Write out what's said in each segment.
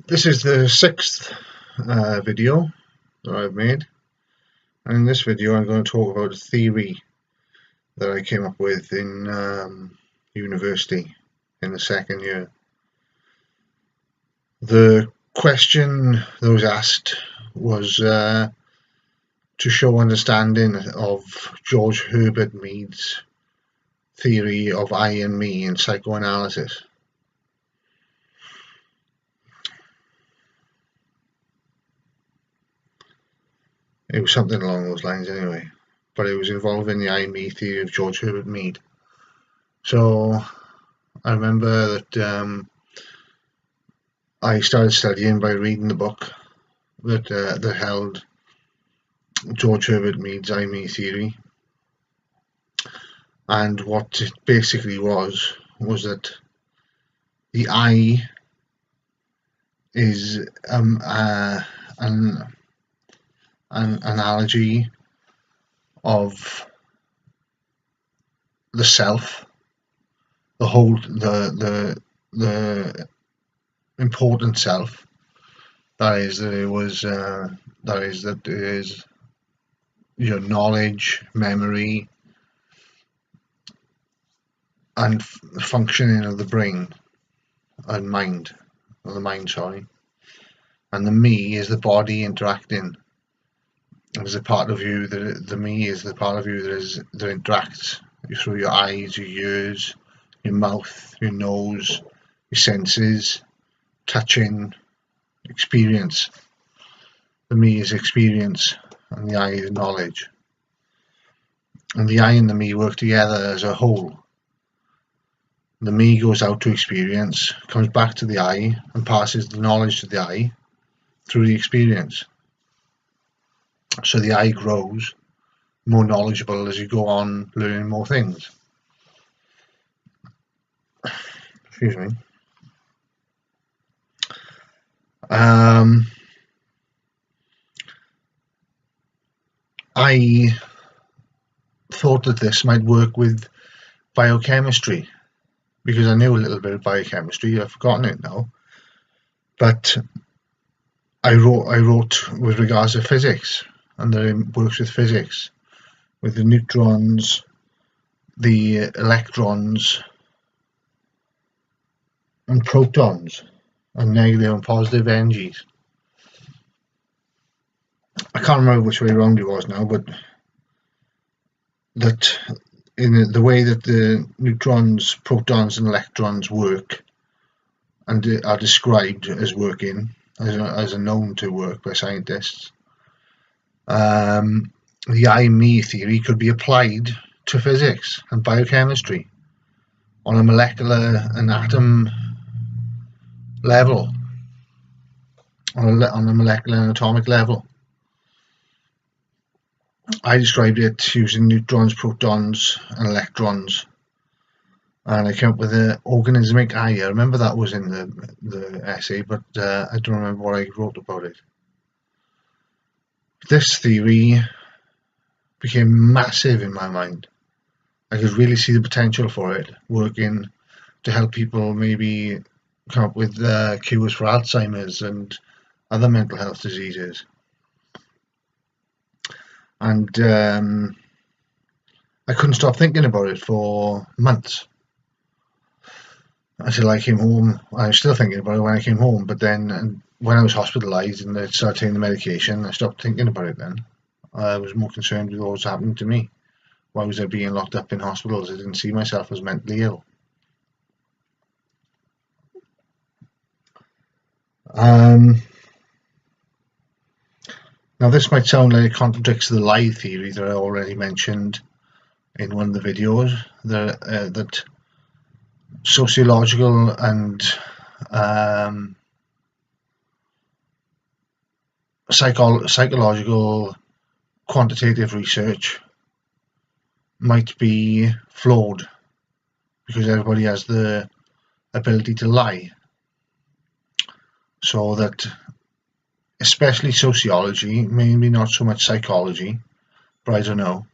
This is the sixth video that I've made, and in this video I'm going to talk about a theory that I came up with in university in the second year. The question that was asked was to show understanding of George Herbert Mead's theory of I and me in psychoanalysis. It was something along those lines anyway, but it was involving the I and me theory of George Herbert Mead. So I remember that I started studying by reading the book that held George Herbert Mead's I and me theory, and what it basically was that the I is an analogy of the self, the whole, the important self. That is that it is your knowledge, memory, and functioning of the brain and mind, or the mind, sorry. And the me is the body interacting. There's a part of you that the me is the part of you that interacts through your eyes, your ears, your mouth, your nose, your senses, touching, experience. The me is experience, and the I is knowledge. And the I and the me work together as a whole. The me goes out to experience, comes back to the I, and passes the knowledge to the I through the experience. So the I grows more knowledgeable as you go on learning more things. Excuse me. I thought that this might work with biochemistry, because I knew a little bit of biochemistry. I've forgotten it now, but I wrote with regards to physics, and that it works with physics, with the neutrons, the electrons, and protons, and negative and positive energies. I can't remember which way around it was now, but that in the way that the neutrons, protons, and electrons work and are described as working, as a known to work by scientists, the I-me theory could be applied to physics and biochemistry on a molecular and atom level, on a molecular and atomic level. I described it using neutrons, protons, and electrons, and I came up with an organismic I. I remember that was in the essay, but I don't remember what I wrote about it. This theory became massive in my mind. I could really see the potential for it working to help people maybe come up with cures for Alzheimer's and other mental health diseases. And I couldn't stop thinking about it for months until I came home. I was still thinking about it when I came home, but then when I was hospitalized and I started taking the medication, I stopped thinking about it then. I was more concerned with what was happening to me. Why was I being locked up in hospitals? I didn't see myself as mentally ill. Now this might sound like it contradicts the lie theory that I already mentioned in one of the videos, that sociological and psychological quantitative research might be flawed because everybody has the ability to lie. So that especially sociology, maybe not so much psychology, but I don't know.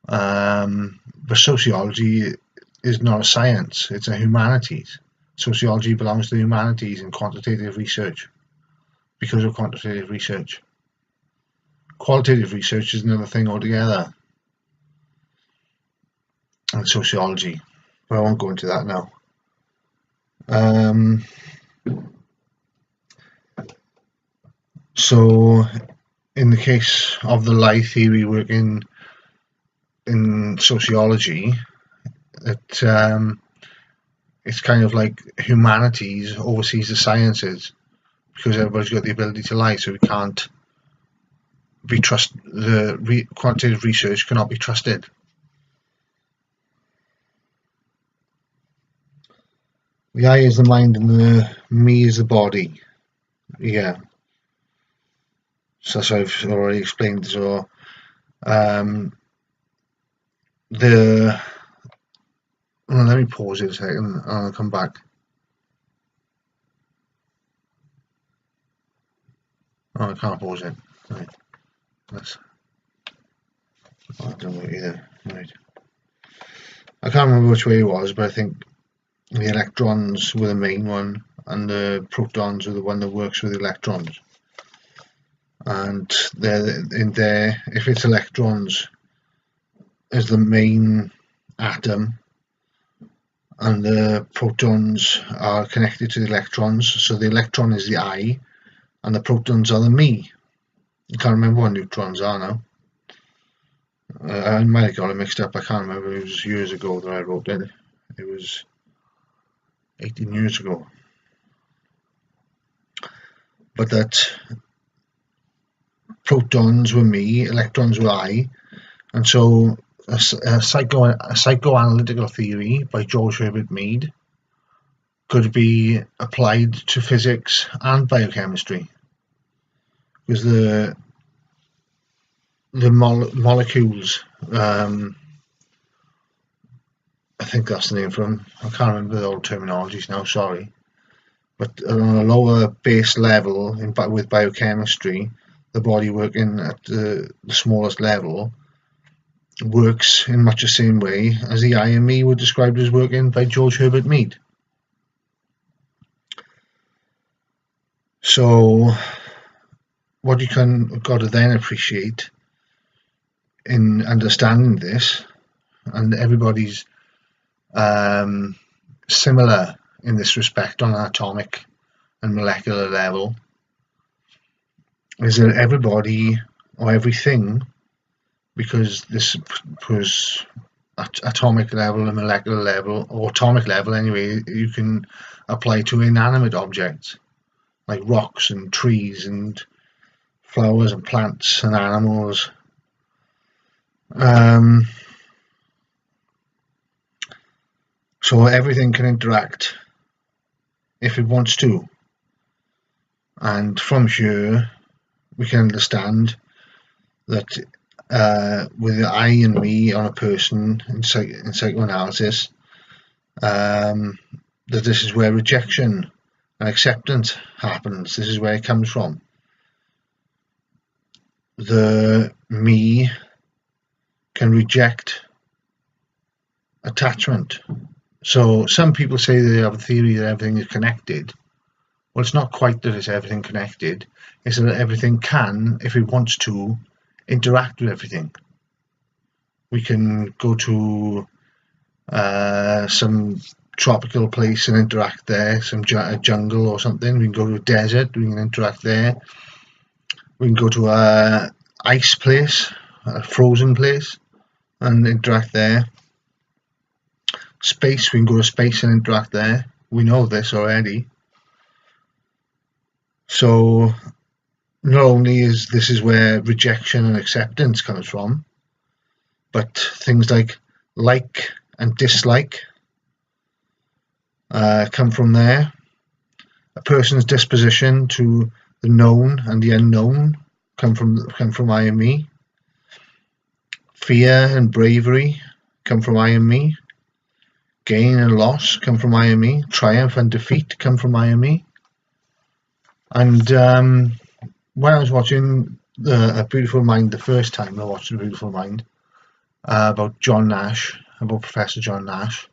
But sociology is not a science, it's a humanities. sociology belongs to the humanities and quantitative research because of quantitative research. Qualitative research is another thing altogether, and sociology, but I won't go into that now. So in the case of the lie theory working in sociology, it's kind of like humanities oversees the sciences, because everybody's got the ability to lie, so we can't be quantitative research cannot be trusted. The I is the mind and the me is the body. Yeah. So I've already explained. So let me pause it a second and I'll come back. Oh, I can't pause it. Right. I don't know either. Right. I can't remember which way it was, but I think the electrons were the main one and the protons were the one that works with the electrons. And in there, if it's electrons as the main atom and the protons are connected to the electrons, so the electron is the I and the protons are the me. I can't remember what neutrons are now. I might have got it mixed up. I can't remember. It was years ago that I wrote it. It was 18 years ago. But that protons were me, electrons were I, and so a psychoanalytical theory by George Herbert Mead could be applied to physics and biochemistry, because the molecules, I think that's the name for them. I can't remember the old terminologies now, sorry. But on a lower base level with biochemistry, the body working at the smallest level works in much the same way as the I and me were described as working by George Herbert Mead. So what you got to then appreciate in understanding this, and everybody's similar in this respect on an atomic and molecular level, is that everybody or everything, because this was at atomic level and molecular level, or atomic level anyway, you can apply to inanimate objects like rocks and trees and flowers and plants and animals. So everything can interact if it wants to, and from here we can understand that with the I and me on a person in psychoanalysis, that this is where rejection and acceptance happens. This is where it comes from. The me can reject attachment. So some people say they have a theory that everything is connected. Well, it's not quite that it's everything connected. It's that everything can, if it wants to, interact with everything. We can go to some tropical place and interact there, a jungle or something. We can go to a desert, we can interact there. We can go to a ice place, a frozen place, and interact there. Space, we can go to space and interact there. We know this already. So not only is this where rejection and acceptance comes from, but things like and dislike come from there. A person's disposition to the known and the unknown come from I and me. Fear and bravery come from I and me. Gain and loss come from I and me. Triumph and defeat come from I and me. And when I was watching A Beautiful Mind the first time, I watched A Beautiful Mind about Professor John Nash,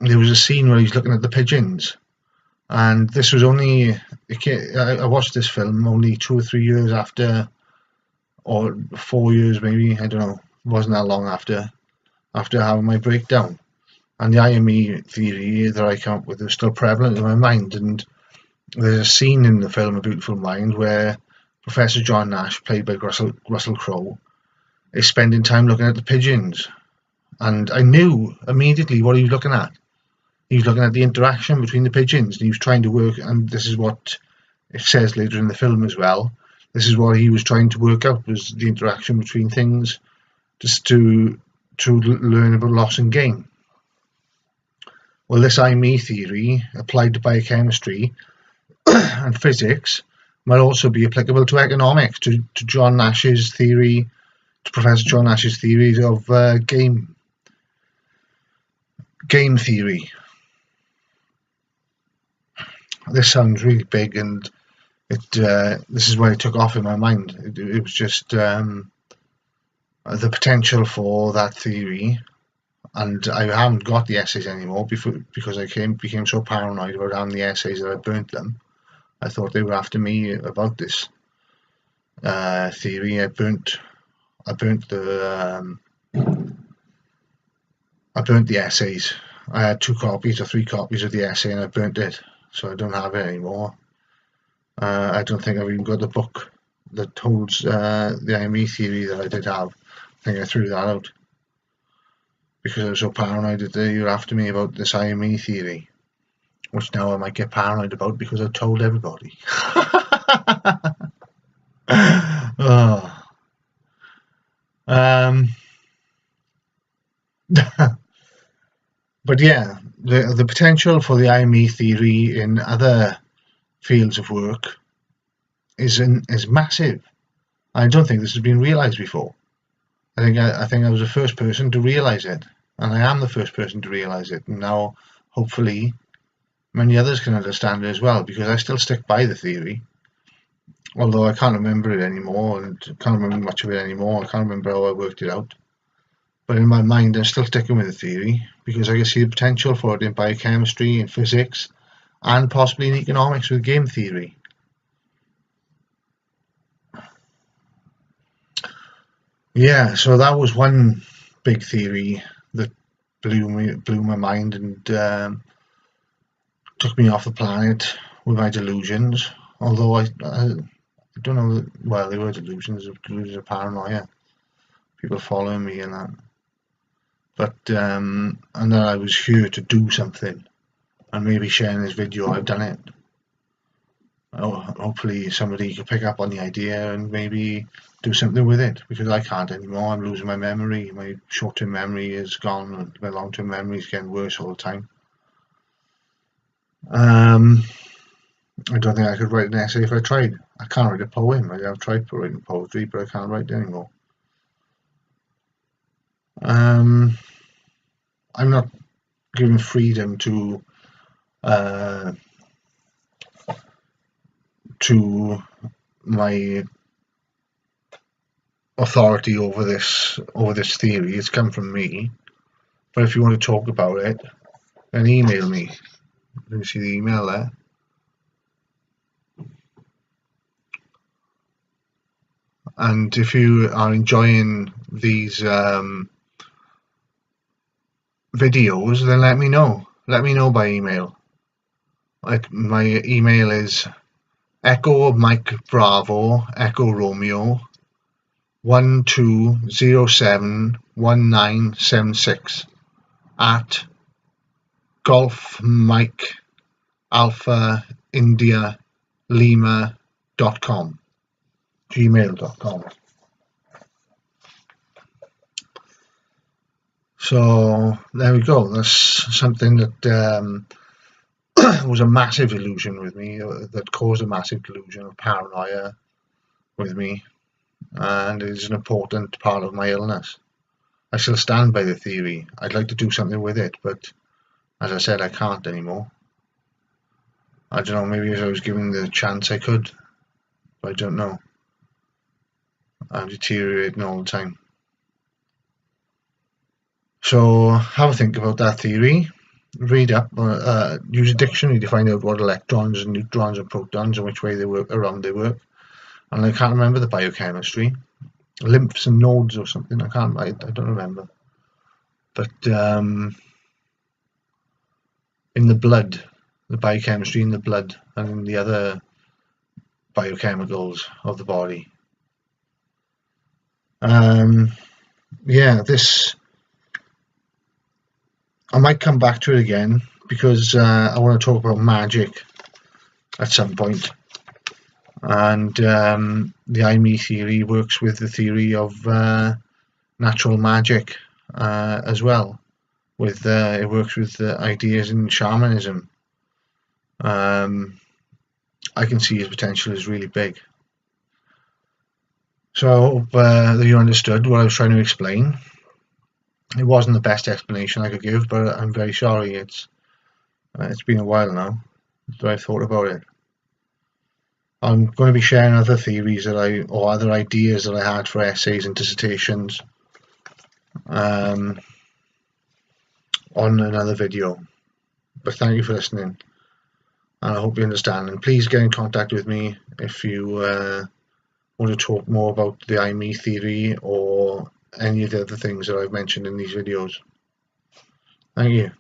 there was a scene where he's looking at the pigeons, and this was only, I watched this film only 2 or 3 years after, or 4 years maybe, I don't know, it wasn't that long after having my breakdown. And the IME theory that I came up with was still prevalent in my mind. And there's a scene in the film A Beautiful Mind where Professor John Nash, played by Russell Crowe, is spending time looking at the pigeons. And I knew immediately what he was looking at. He was looking at the interaction between the pigeons, and he was trying to work, and this is what it says later in the film as well, this is what he was trying to work out, was the interaction between things, just to learn about loss and gain. Well, this I-Me theory, applied to biochemistry and physics, might also be applicable to economics, to John Nash's theory, to Professor John Nash's theories of game theory. This sounds really big, and this is where it took off in my mind. It was just the potential for that theory, and I haven't got the essays anymore because I became so paranoid about having the essays that I burnt them. I thought they were after me about this theory. I burnt the essays. I had 2 copies or 3 copies of the essay, and I burnt it, so I don't have it anymore. I don't think I've even got the book that holds the IME theory that I did have. I think I threw that out because I was so paranoid that they were after me about this IME theory, which now I might get paranoid about because I've told everybody. Oh. But yeah, the potential for the IME theory in other fields of work is massive. I don't think this has been realised before. I think I was the first person to realise it, and I am the first person to realise it. And now, hopefully, many others can understand it as well, because I still stick by the theory, although I can't remember it anymore, and can't remember much of it anymore. I can't remember how I worked it out. But in my mind, I'm still sticking with the theory because I can see the potential for it in biochemistry, in physics, and possibly in economics with game theory. Yeah, so that was one big theory that blew my mind and took me off the planet with my delusions. Although I don't know, well, they were delusions of paranoia, people following me and that. But and that I was here to do something, and maybe sharing this video, I've done it. Oh, hopefully somebody could pick up on the idea and maybe do something with it, because I can't anymore. I'm losing my memory. My short-term memory is gone, and my long-term memory is getting worse all the time. I don't think I could write an essay if I tried. I can't write a poem. I've tried writing poetry, but I can't write it anymore. I'm not given freedom to my authority over this theory. It's come from me. But if you want to talk about it, then email me. Let me see the email there. And if you are enjoying these videos, then let me know. Let me know by email. Like, my email is Echo Mike Bravo Echo Romeo 12071976 at Golf Mike Alpha India Lima.com, gmail.com. So there we go. That's something that was a massive illusion with me, that caused a massive delusion of paranoia with me, and it is an important part of my illness. I still stand by the theory. I'd like to do something with it, but as I said, I can't anymore. I don't know, maybe if I was given the chance I could, but I don't know. I'm deteriorating all the time. So have a think about that theory. read up, use a dictionary to find out what electrons and neutrons and protons and which way they work, around they work. And I can't remember the biochemistry. Lymphs and nodes or something. I don't remember. But in the blood, the biochemistry in the blood and in the other biochemicals of the body. Yeah, this, I might come back to it again because I want to talk about magic at some point. And the I-Me theory works with the theory of natural magic as well. It works with the ideas in shamanism. I can see his potential is really big. So I hope that you understood what I was trying to explain. It wasn't the best explanation I could give, but I'm very sorry. It's been a while now that I've thought about it. I'm going to be sharing other theories or other ideas that I had for essays and dissertations on another video. But thank you for listening, and I hope you understand. And please get in contact with me if you want to talk more about the I-Me theory or any of the other things that I've mentioned in these videos. Thank you.